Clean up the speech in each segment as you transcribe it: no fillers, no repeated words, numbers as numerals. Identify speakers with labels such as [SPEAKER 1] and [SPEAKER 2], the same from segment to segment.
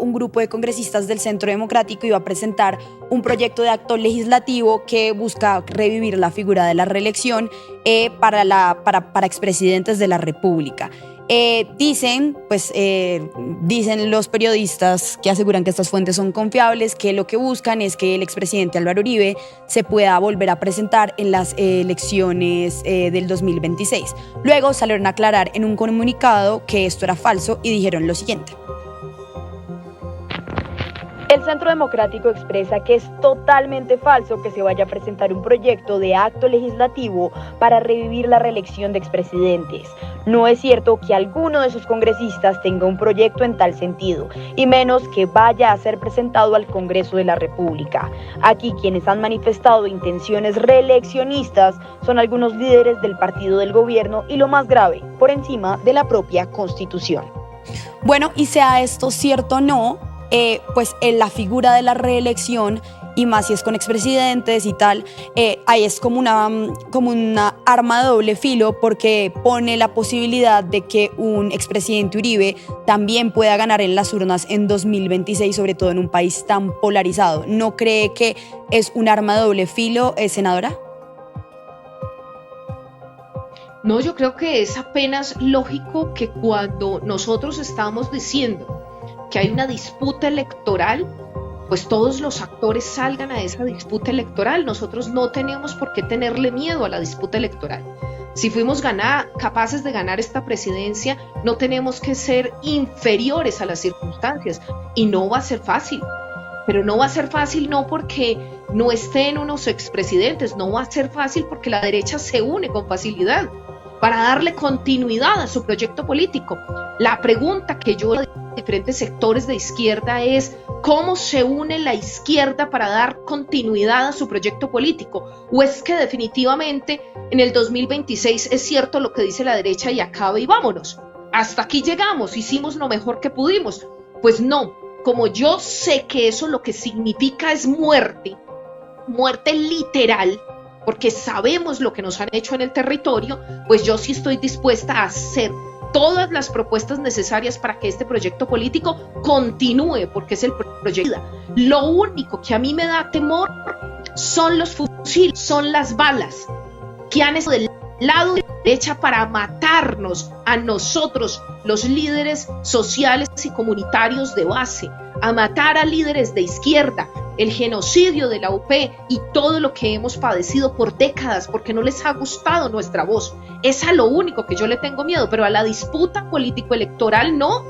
[SPEAKER 1] un grupo de congresistas del Centro Democrático iba a presentar un proyecto de acto legislativo que busca revivir la figura de la reelección para expresidentes de la República. Dicen los periodistas que aseguran que estas fuentes son confiables, que lo que buscan es que el expresidente Álvaro Uribe se pueda volver a presentar en las elecciones del 2026. Luego salieron a aclarar en un comunicado que esto era falso y dijeron lo siguiente.
[SPEAKER 2] El Centro Democrático expresa que es totalmente falso que se vaya a presentar un proyecto de acto legislativo para revivir la reelección de expresidentes. No es cierto que alguno de sus congresistas tenga un proyecto en tal sentido, y menos que vaya a ser presentado al Congreso de la República. Aquí quienes han manifestado intenciones reeleccionistas son algunos líderes del partido del gobierno y, lo más grave, por encima de la propia Constitución.
[SPEAKER 1] Bueno, y sea esto cierto o no, pues en la figura de la reelección, y más si es con expresidentes y tal, ahí es como una arma de doble filo, porque pone la posibilidad de que un expresidente Uribe también pueda ganar en las urnas en 2026, sobre todo en un país tan polarizado. ¿No cree que es un arma de doble filo, senadora?
[SPEAKER 3] No, yo creo que es apenas lógico que cuando nosotros estamos diciendo que hay una disputa electoral, pues todos los actores salgan a esa disputa electoral. Nosotros no tenemos por qué tenerle miedo a la disputa electoral. Si fuimos capaces de ganar esta presidencia, no tenemos que ser inferiores a las circunstancias, y no va a ser fácil. Pero no va a ser fácil no porque no estén unos expresidentes, no va a ser fácil porque la derecha se une con facilidad para darle continuidad a su proyecto político. La pregunta que yo a diferentes sectores de izquierda es: ¿cómo se une la izquierda para dar continuidad a su proyecto político? ¿O es que definitivamente en el 2026 es cierto lo que dice la derecha y acabe y vámonos? Hasta aquí llegamos, hicimos lo mejor que pudimos. Pues no, como yo sé que eso lo que significa es muerte literal, porque sabemos lo que nos han hecho en el territorio, pues yo sí estoy dispuesta a hacer todas las propuestas necesarias para que este proyecto político continúe, porque es el proyecto. Lo único que a mí me da temor son los fusiles, son las balas que han estado del lado de la derecha para matarnos a nosotros, los líderes sociales y comunitarios de base, a matar a líderes de izquierda, el genocidio de la UP y todo lo que hemos padecido por décadas porque no les ha gustado nuestra voz. Es a lo único que yo le tengo miedo, pero a la disputa político-electoral no.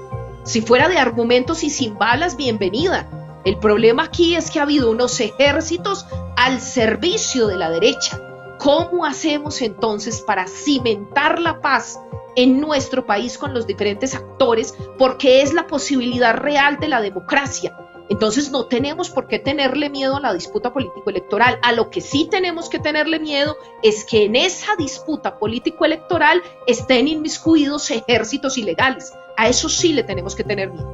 [SPEAKER 3] Si fuera de argumentos y sin balas, bienvenida. El problema aquí es que ha habido unos ejércitos al servicio de la derecha. ¿Cómo hacemos entonces para cimentar la paz en nuestro país con los diferentes actores? Porque es la posibilidad real de la democracia. Entonces no tenemos por qué tenerle miedo a la disputa político-electoral. A lo que sí tenemos que tenerle miedo es que en esa disputa político-electoral estén inmiscuidos ejércitos ilegales. A eso sí le tenemos que tener miedo.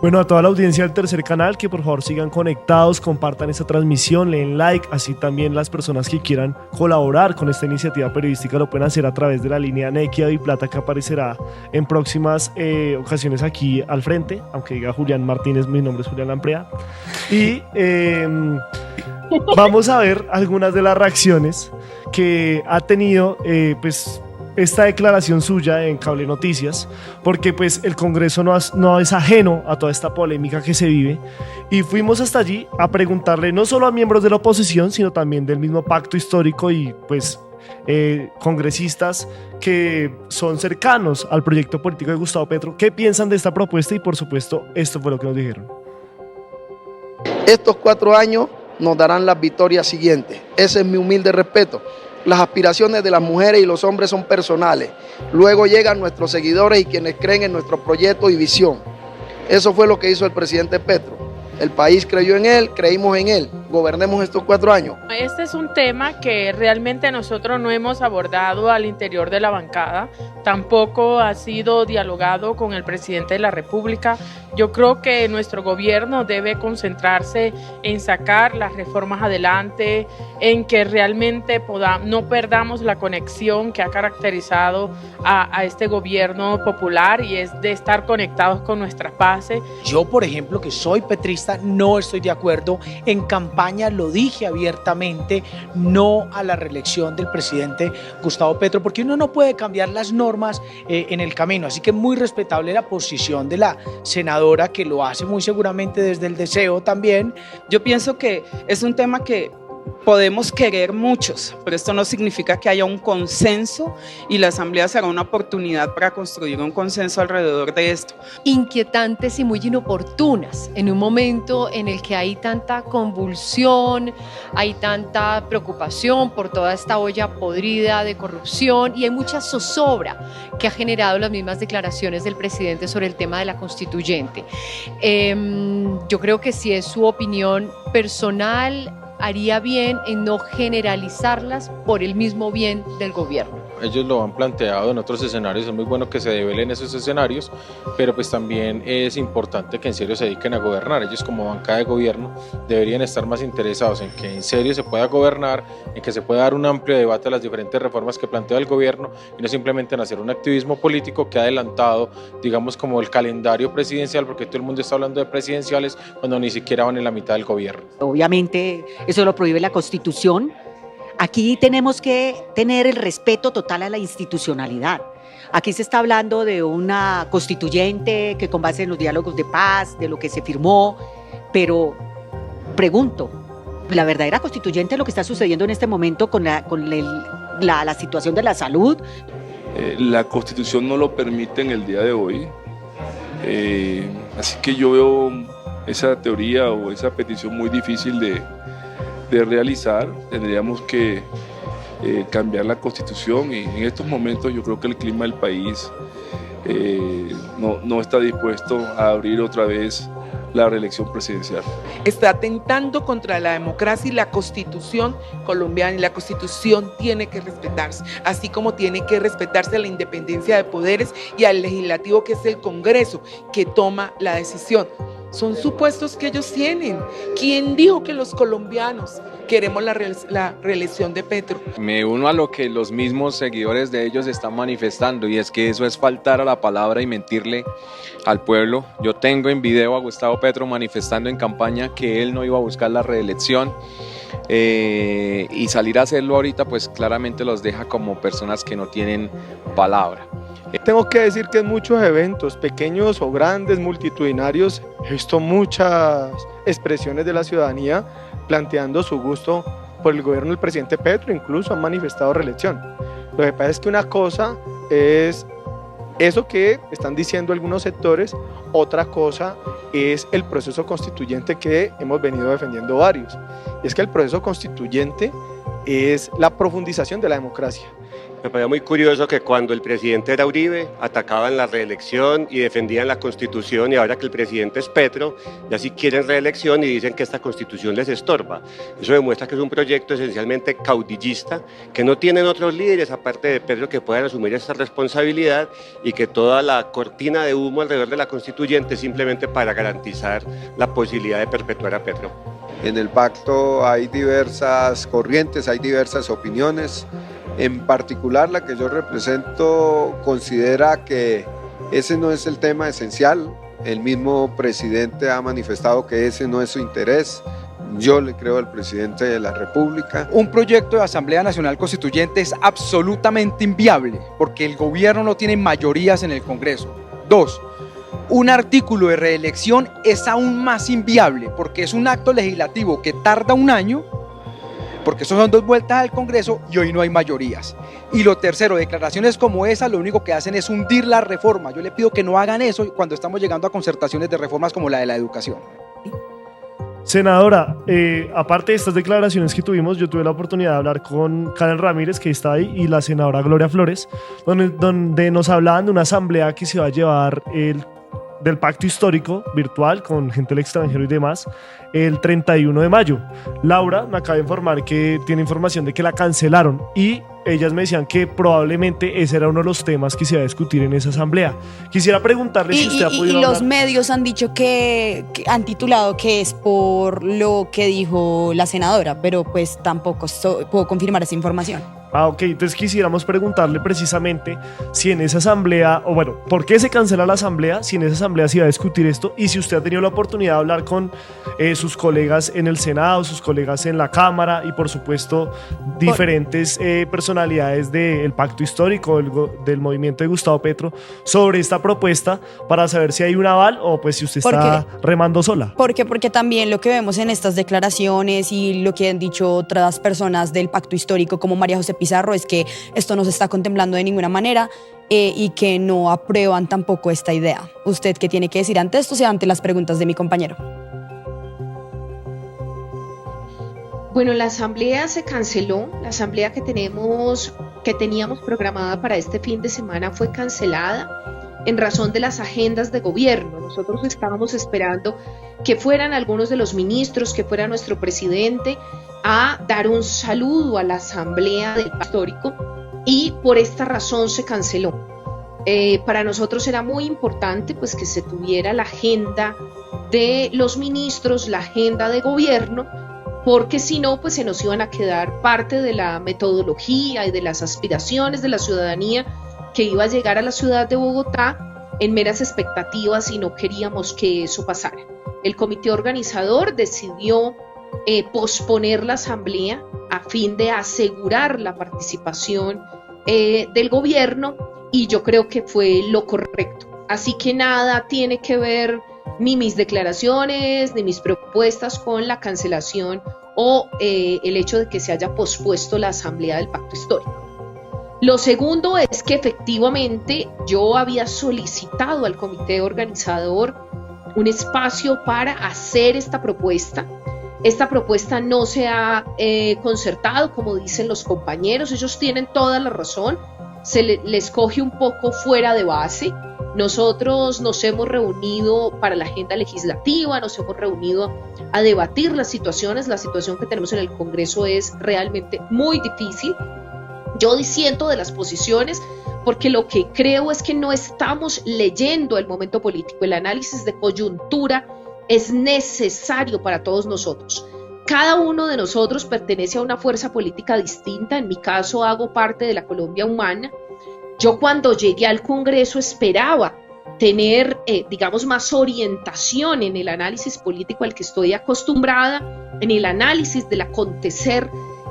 [SPEAKER 4] Bueno, a toda la audiencia del Tercer Canal, que por favor sigan conectados, compartan esta transmisión, le den like, así también las personas que quieran colaborar con esta iniciativa periodística lo pueden hacer a través de la línea Nequia y Plata, que aparecerá en próximas ocasiones aquí al frente, aunque diga Julián Martínez, mi nombre es Julián Lamprea. Y vamos a ver algunas de las reacciones que ha tenido esta declaración suya en Cable Noticias, porque pues el Congreso no es ajeno a toda esta polémica que se vive, y fuimos hasta allí a preguntarle no solo a miembros de la oposición, sino también del mismo pacto histórico y pues congresistas que son cercanos al proyecto político de Gustavo Petro, qué piensan de esta propuesta, y por supuesto esto fue lo que nos dijeron.
[SPEAKER 5] Estos 4 años nos darán las victorias siguientes. Ese es mi humilde respeto. Las aspiraciones de las mujeres y los hombres son personales. Luego llegan nuestros seguidores y quienes creen en nuestro proyecto y visión. Eso fue lo que hizo el presidente Petro. El país creyó en él, creímos en él. Gobernemos estos 4 años.
[SPEAKER 6] Este es un tema que realmente nosotros no hemos abordado al interior de la bancada, tampoco ha sido dialogado con el presidente de la República. Yo creo que nuestro gobierno debe concentrarse en sacar las reformas adelante, en que realmente no perdamos la conexión que ha caracterizado a este gobierno popular, y es de estar conectados con nuestras bases.
[SPEAKER 7] Yo, por ejemplo, que soy petrista, no estoy de acuerdo. En campaña lo dije abiertamente, no a la reelección del presidente Gustavo Petro, porque uno no puede cambiar las normas en el camino. Así que muy respetable la posición de la senadora, que lo hace muy seguramente desde el deseo también.
[SPEAKER 8] Yo pienso que es un tema que podemos querer muchos, pero esto no significa que haya un consenso, y la Asamblea será una oportunidad para construir un consenso alrededor de esto.
[SPEAKER 9] Inquietantes y muy inoportunas en un momento en el que hay tanta convulsión, hay tanta preocupación por toda esta olla podrida de corrupción, y hay mucha zozobra que ha generado las mismas declaraciones del presidente sobre el tema de la constituyente. Yo creo que si es su opinión personal, haría bien en no generalizarlas por el mismo bien del gobierno.
[SPEAKER 10] Ellos lo han planteado en otros escenarios, es muy bueno que se develen esos escenarios, pero pues también es importante que en serio se dediquen a gobernar. Ellos, como banca de gobierno, deberían estar más interesados en que en serio se pueda gobernar, en que se pueda dar un amplio debate a las diferentes reformas que plantea el gobierno, y no simplemente en hacer un activismo político que ha adelantado, digamos, como el calendario presidencial, porque todo el mundo está hablando de presidenciales cuando ni siquiera van en la mitad del gobierno.
[SPEAKER 11] Obviamente eso lo prohíbe la Constitución. Aquí tenemos que tener el respeto total a la institucionalidad. Aquí se está hablando de una constituyente que con base en los diálogos de paz, de lo que se firmó, pero pregunto, ¿la verdadera constituyente es lo que está sucediendo en este momento con la situación de la salud?
[SPEAKER 12] La Constitución no lo permite en el día de hoy, así que yo veo esa teoría o esa petición muy difícil de realizar. Tendríamos que cambiar la Constitución, y en estos momentos yo creo que el clima del país no está dispuesto a abrir otra vez la reelección presidencial.
[SPEAKER 13] Está atentando contra la democracia y la Constitución colombiana, y la Constitución tiene que respetarse, así como tiene que respetarse la independencia de poderes y al legislativo, que es el Congreso, que toma la decisión. Son supuestos que ellos tienen. ¿Quién dijo que los colombianos queremos la reelección de Petro?
[SPEAKER 14] Me uno a lo que los mismos seguidores de ellos están manifestando, y es que eso es faltar a la palabra y mentirle al pueblo. Yo tengo en video a Gustavo Petro manifestando en campaña que él no iba a buscar la reelección, y salir a hacerlo ahorita pues claramente los deja como personas que no tienen palabra.
[SPEAKER 15] Tengo que decir que en muchos eventos, pequeños o grandes, multitudinarios, he visto muchas expresiones de la ciudadanía planteando su gusto por el gobierno del presidente Petro, incluso han manifestado reelección. Lo que pasa es que una cosa es eso que están diciendo algunos sectores, otra cosa es el proceso constituyente que hemos venido defendiendo varios. Y es que el proceso constituyente es la profundización de la democracia.
[SPEAKER 16] Me pareció muy curioso que cuando el presidente era Uribe atacaban la reelección y defendían la Constitución, y ahora que el presidente es Petro ya sí quieren reelección y dicen que esta Constitución les estorba. Eso demuestra que es un proyecto esencialmente caudillista, que no tienen otros líderes aparte de Petro que puedan asumir esta responsabilidad, y que toda la cortina de humo alrededor de la Constituyente es simplemente para garantizar la posibilidad de perpetuar a Petro.
[SPEAKER 17] En el pacto hay diversas corrientes, hay diversas opiniones. En particular, la que yo represento considera que ese no es el tema esencial. El mismo presidente ha manifestado que ese no es su interés. Yo le creo al presidente de la República.
[SPEAKER 18] Un proyecto de Asamblea Nacional Constituyente es absolutamente inviable porque el gobierno no tiene mayorías en el Congreso. 2. Un artículo de reelección es aún más inviable porque es un acto legislativo que tarda un año, porque eso son 2 vueltas al Congreso y hoy no hay mayorías. Y lo tercero, declaraciones como esa lo único que hacen es hundir la reforma. Yo le pido que no hagan eso cuando estamos llegando a concertaciones de reformas como la de la educación.
[SPEAKER 4] Senadora, aparte de estas declaraciones que tuvimos, yo tuve la oportunidad de hablar con Karen Ramírez, que está ahí, y la senadora Gloria Flores, donde nos hablaban de una asamblea que se va a llevar del pacto histórico virtual con gente del extranjero y demás el 31 de mayo. Laura me acaba de informar que tiene información de que la cancelaron y ellas me decían que probablemente ese era uno de los temas que se iba a discutir en esa asamblea. Quisiera preguntarle si usted ha podido
[SPEAKER 1] los
[SPEAKER 4] hablar.
[SPEAKER 1] medios han dicho que han titulado que es por lo que dijo la senadora, pero pues tampoco puedo confirmar esa información.
[SPEAKER 4] Ah, ok, entonces quisiéramos preguntarle precisamente si en esa asamblea, o bueno, ¿por qué se cancela la asamblea? Si en esa asamblea se iba a discutir esto y si usted ha tenido la oportunidad de hablar con sus colegas en el Senado, sus colegas en la Cámara y por supuesto diferentes personalidades del pacto histórico, del movimiento de Gustavo Petro sobre esta propuesta para saber si hay un aval o pues si usted está remando sola.
[SPEAKER 1] Porque también lo que vemos en estas declaraciones y lo que han dicho otras personas del pacto histórico como María José Pizarro es que esto no se está contemplando de ninguna manera y que no aprueban tampoco esta idea. ¿Usted qué tiene que decir ante esto, o sea, ante las preguntas de mi compañero?
[SPEAKER 3] Bueno, la asamblea se canceló, la asamblea que teníamos programada para este fin de semana fue cancelada en razón de las agendas de gobierno. Nosotros estábamos esperando que fueran algunos de los ministros, que fuera nuestro presidente a dar un saludo a la asamblea del pacto histórico y por esta razón se canceló. Para nosotros era muy importante pues que se tuviera la agenda de los ministros, la agenda de gobierno, porque si no pues se nos iban a quedar parte de la metodología y de las aspiraciones de la ciudadanía que iba a llegar a la ciudad de Bogotá en meras expectativas y no queríamos que eso pasara. El comité organizador decidió posponer la asamblea a fin de asegurar la participación del gobierno y yo creo que fue lo correcto. Así que nada tiene que ver ni mis declaraciones ni mis propuestas con la cancelación o el hecho de que se haya pospuesto la asamblea del pacto histórico. Lo segundo es que efectivamente yo había solicitado al comité organizador un espacio para hacer esta propuesta. Esta propuesta no se ha concertado, como dicen los compañeros, ellos tienen toda la razón, se les coge un poco fuera de base. Nosotros nos hemos reunido para la agenda legislativa, nos hemos reunido a debatir las situaciones. La situación que tenemos en el Congreso es realmente muy difícil. Yo disiento de las posiciones porque lo que creo es que no estamos leyendo el momento político. El análisis de coyuntura es necesario para todos nosotros. Cada uno de nosotros pertenece a una fuerza política distinta. En mi caso hago parte de la Colombia Humana. Yo cuando llegué al Congreso esperaba tener, digamos, más orientación en el análisis político al que estoy acostumbrada, en el análisis del acontecer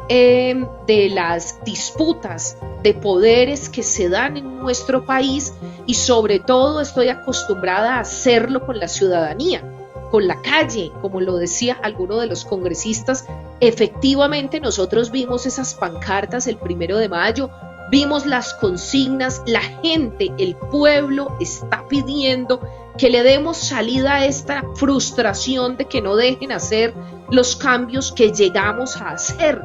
[SPEAKER 3] de las disputas de poderes que se dan en nuestro país y sobre todo estoy acostumbrada a hacerlo con la ciudadanía, con la calle, como lo decía alguno de los congresistas. Efectivamente nosotros vimos esas pancartas el 1 de mayo, vimos las consignas, la gente, el pueblo está pidiendo que le demos salida a esta frustración de que no dejen hacer los cambios que llegamos a hacer.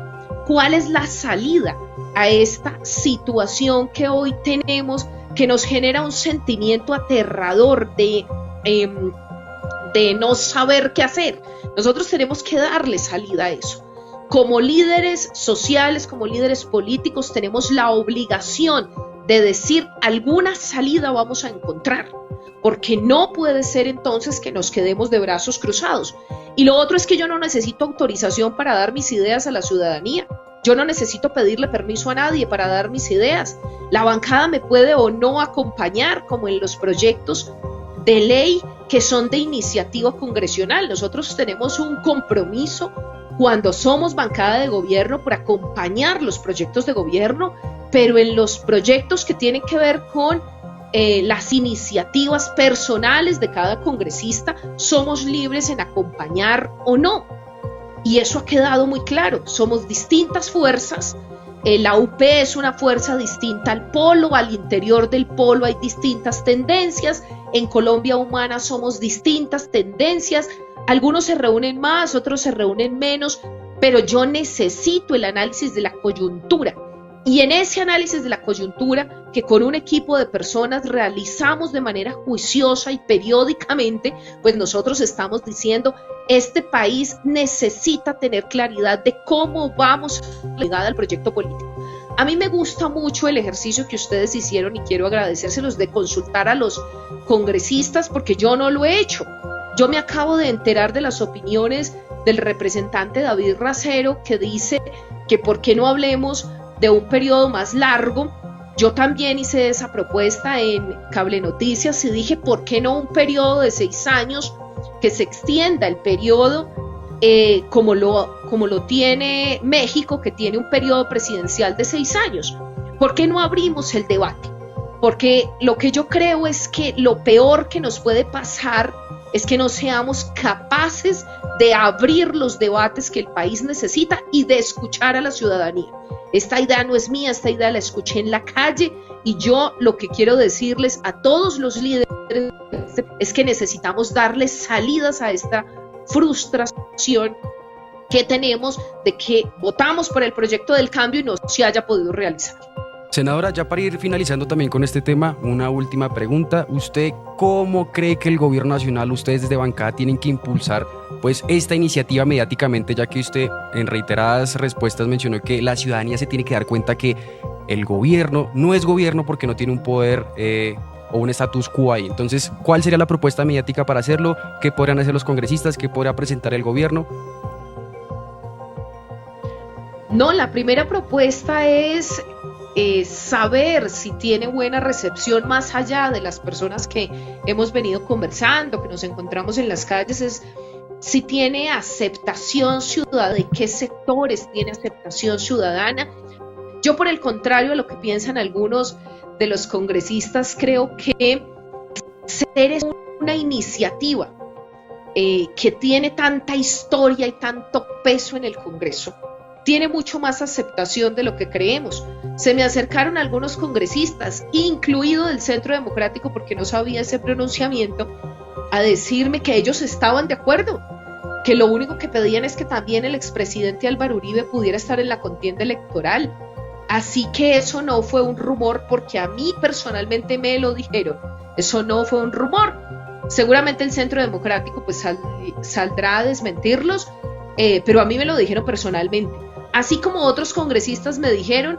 [SPEAKER 3] ¿Cuál es la salida a esta situación que hoy tenemos, que nos genera un sentimiento aterrador de no saber qué hacer? Nosotros tenemos que darle salida a eso. Como líderes sociales, como líderes políticos, tenemos la obligación de decir alguna salida vamos a encontrar, porque no puede ser entonces que nos quedemos de brazos cruzados. Y lo otro es que yo no necesito autorización para dar mis ideas a la ciudadanía. Yo no necesito pedirle permiso a nadie para dar mis ideas. La bancada me puede o no acompañar, como en los proyectos de ley que son de iniciativa congresional. Nosotros tenemos un compromiso cuando somos bancada de gobierno por acompañar los proyectos de gobierno, pero en los proyectos que tienen que ver con las iniciativas personales de cada congresista, somos libres en acompañar o no. Y eso ha quedado muy claro. Somos distintas fuerzas. La UP es una fuerza distinta al polo, al interior del polo hay distintas tendencias. En Colombia Humana somos distintas tendencias. Algunos se reúnen más, otros se reúnen menos, pero yo necesito el análisis de la coyuntura. Y en ese análisis de la coyuntura, que con un equipo de personas realizamos de manera juiciosa y periódicamente, pues nosotros estamos diciendo, este país necesita tener claridad de cómo vamos ligada al proyecto político. A mí me gusta mucho el ejercicio que ustedes hicieron y quiero agradecérselos de consultar a los congresistas porque yo no lo he hecho. Yo me acabo de enterar de las opiniones del representante David Racero que dice que por qué no hablemos de un periodo más largo. Yo también hice esa propuesta en Cable Noticias y dije, ¿por qué no un periodo de 6 años que se extienda el periodo como lo tiene México, que tiene un periodo presidencial de 6 años? ¿Por qué no abrimos el debate? Porque lo que yo creo es que lo peor que nos puede pasar es que no seamos capaces de abrir los debates que el país necesita y de escuchar a la ciudadanía. Esta idea no es mía, esta idea la escuché en la calle y yo lo que quiero decirles a todos los líderes es que necesitamos darles salidas a esta frustración que tenemos de que votamos por el proyecto del cambio y no se haya podido realizar.
[SPEAKER 19] Senadora, ya para ir finalizando también con este tema, una última pregunta. ¿Usted cómo cree que el gobierno nacional, ustedes desde bancada, tienen que impulsar pues esta iniciativa mediáticamente, ya que usted en reiteradas respuestas mencionó que la ciudadanía se tiene que dar cuenta que el gobierno no es gobierno porque no tiene un poder o un status quo ahí? Entonces, ¿cuál sería la propuesta mediática para hacerlo? ¿Qué podrían hacer los congresistas? ¿Qué podría presentar el gobierno?
[SPEAKER 3] No, la primera propuesta es saber si tiene buena recepción más allá de las personas que hemos venido conversando, que nos encontramos en las calles, es si tiene aceptación ciudadana, de qué sectores tiene aceptación ciudadana. Yo, por el contrario a lo que piensan algunos de los congresistas, creo que es una iniciativa que tiene tanta historia y tanto peso en el Congreso, tiene mucho más aceptación de lo que creemos. Se me acercaron algunos congresistas, incluido del Centro Democrático, porque no sabía ese pronunciamiento, a decirme que ellos estaban de acuerdo, que lo único que pedían es que también el expresidente Álvaro Uribe pudiera estar en la contienda electoral. Así que eso no fue un rumor, porque a mí personalmente me lo dijeron. Eso no fue un rumor. Seguramente el Centro Democrático pues saldrá a desmentirlos, pero a mí me lo dijeron personalmente. Así como otros congresistas me dijeron,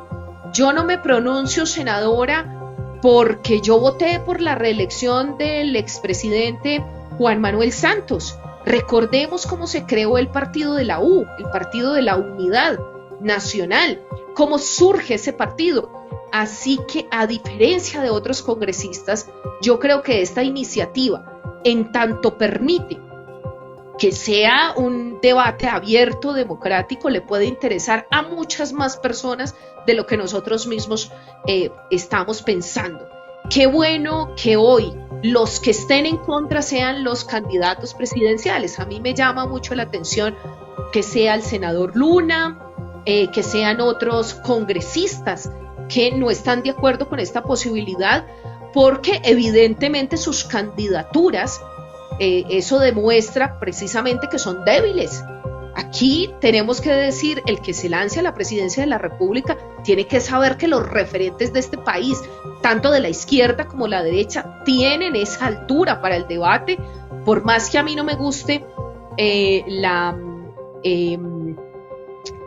[SPEAKER 3] yo no me pronuncio, senadora, porque yo voté por la reelección del expresidente Juan Manuel Santos. Recordemos cómo se creó el partido de la U, el partido de la Unidad Nacional, cómo surge ese partido. Así que, a diferencia de otros congresistas, yo creo que esta iniciativa, en tanto permite que sea un debate abierto, democrático, le puede interesar a muchas más personas de lo que nosotros mismos estamos pensando. Qué bueno que hoy los que estén en contra sean los candidatos presidenciales. A mí me llama mucho la atención que sea el senador Luna, que sean otros congresistas que no están de acuerdo con esta posibilidad, porque evidentemente sus candidaturas, eso demuestra precisamente que son débiles. Aquí tenemos que decir, el que se lance a la presidencia de la República tiene que saber que los referentes de este país, tanto de la izquierda como la derecha, tienen esa altura para el debate. Por más que a mí no me guste la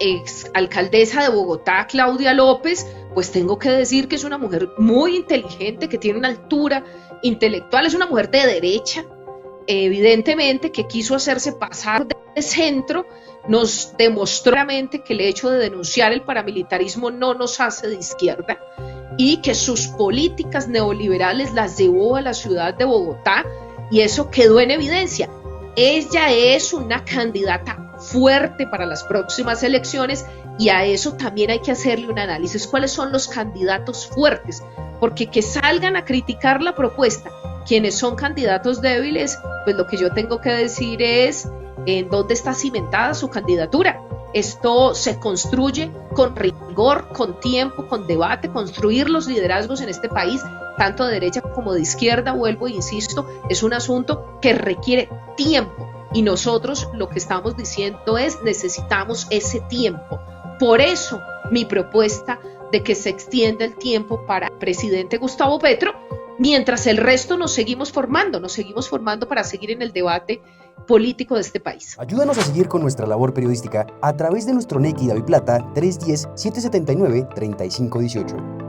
[SPEAKER 3] exalcaldesa de Bogotá, Claudia López, pues tengo que decir que es una mujer muy inteligente, que tiene una altura intelectual, es una mujer de derecha, evidentemente que quiso hacerse pasar de centro. Nos demostró claramente que el hecho de denunciar el paramilitarismo no nos hace de izquierda y que sus políticas neoliberales las llevó a la ciudad de Bogotá, y eso quedó en evidencia. Ella es una candidata fuerte para las próximas elecciones, y a eso también hay que hacerle un análisis. ¿Cuáles son los candidatos fuertes? Porque que salgan a criticar la propuesta quienes son candidatos débiles, pues lo que yo tengo que decir es en dónde está cimentada su candidatura. Esto se construye con rigor, con tiempo, con debate. Construir los liderazgos en este país, tanto de derecha como de izquierda, vuelvo e insisto, es un asunto que requiere tiempo, y nosotros lo que estamos diciendo es necesitamos ese tiempo. Por eso mi propuesta de que se extienda el tiempo para el presidente Gustavo Petro, mientras el resto nos seguimos formando para seguir en el debate político de este país.
[SPEAKER 20] Ayúdanos a seguir con nuestra labor periodística a través de nuestro NECI DaviPlata 310-779-3518.